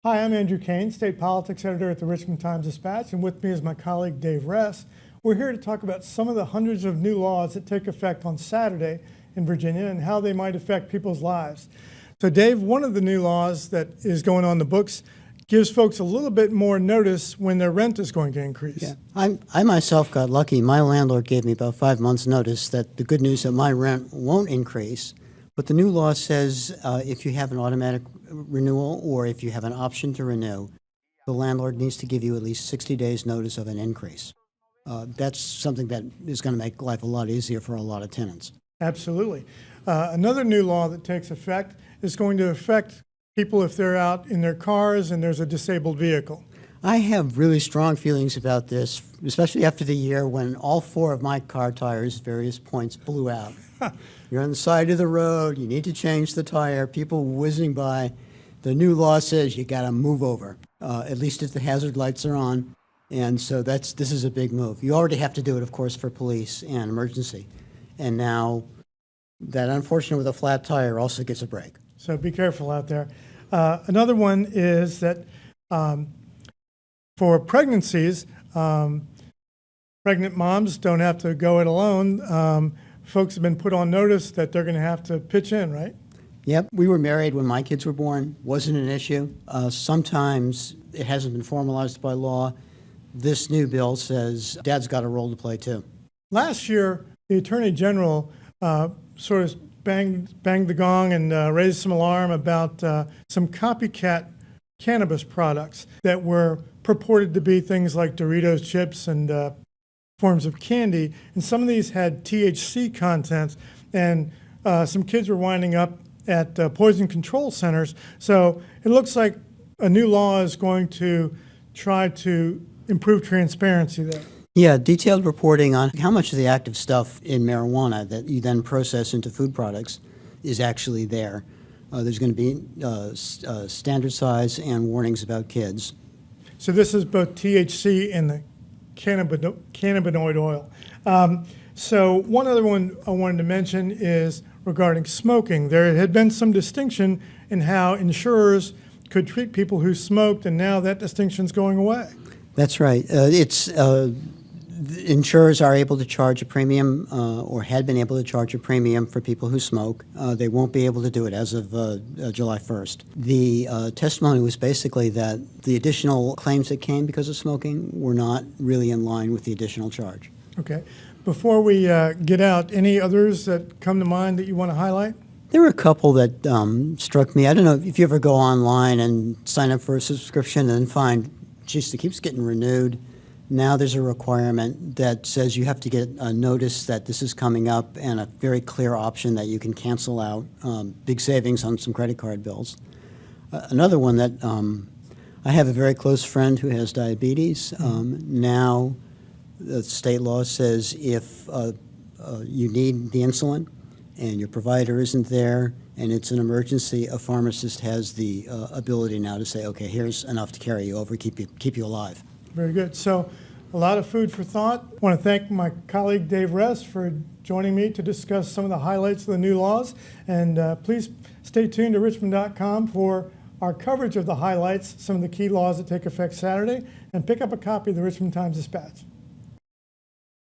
Hi, I'm Andrew Cain, State Politics Editor at the Richmond Times-Dispatch, and with me is my colleague Dave Ress. We're here to talk about some of the hundreds of new laws that take effect on Saturday in Virginia and how they might affect people's lives. So Dave, one of the new laws that is going on the books gives folks a little bit more notice when their rent is going to increase. Yeah, I myself got lucky. My landlord gave me about 5 months' notice that the good news that my rent won't increase. But the new law says if you have an automatic renewal or if you have an option to renew, the landlord needs to give you at least 60 days notice of an increase. That's something that is going to make life a lot easier for a lot of tenants. Absolutely. Another new law that takes effect is going to affect people if they're out in their cars and there's a disabled vehicle. I have really strong feelings about this, especially after the year when all 4 of my car tires at various points blew out. You're on the side of the road, you need to change the tire, people whizzing by. The new law says you got to move over, at least if the hazard lights are on. And so this is a big move. You already have to do it, of course, for police and emergency. And now that unfortunate with a flat tire also gets a break. So be careful out there. Another one is that for pregnancies, pregnant moms don't have to go it alone. Folks have been put on notice that they're going to have to pitch in, right? Yep. We were married when my kids were born. Wasn't an issue. Sometimes it hasn't been formalized by law. This new bill says dad's got a role to play too. Last year, the Attorney General sort of banged the gong and raised some alarm about some copycat cannabis products that were purported to be things like Doritos chips and forms of candy. And some of these had THC content, and some kids were winding up at poison control centers. So it looks like a new law is going to try to improve transparency there. Yeah, detailed reporting on how much of the active stuff in marijuana that you then process into food products is actually there. There's going to be standard size and warnings about kids. So this is both THC and the cannabinoid oil. So one other one I wanted to mention is regarding smoking. There had been some distinction in how insurers could treat people who smoked, and now that distinction's going away. That's right. Insurers are able to charge a premium, or had been able to charge a premium for people who smoke. They won't be able to do it as of July 1st. The testimony was basically that the additional claims that came because of smoking were not really in line with the additional charge. Okay. Before we get out, any others that come to mind that you want to highlight? There were a couple that struck me. I don't know if you ever go online and sign up for a subscription and then find, geez, it keeps getting renewed. Now there's a requirement that says you have to get a notice that this is coming up and a very clear option that you can cancel out. Big savings on some credit card bills. Another one that I have a very close friend who has diabetes. Now the state law says if you need the insulin and your provider isn't there and it's an emergency, a pharmacist has the ability now to say, okay, here's enough to carry you over, keep you alive. Very good. So a lot of food for thought. I want to thank my colleague Dave Ress for joining me to discuss some of the highlights of the new laws. And please stay tuned to richmond.com for our coverage of the highlights, some of the key laws that take effect Saturday, and pick up a copy of the Richmond Times-Dispatch.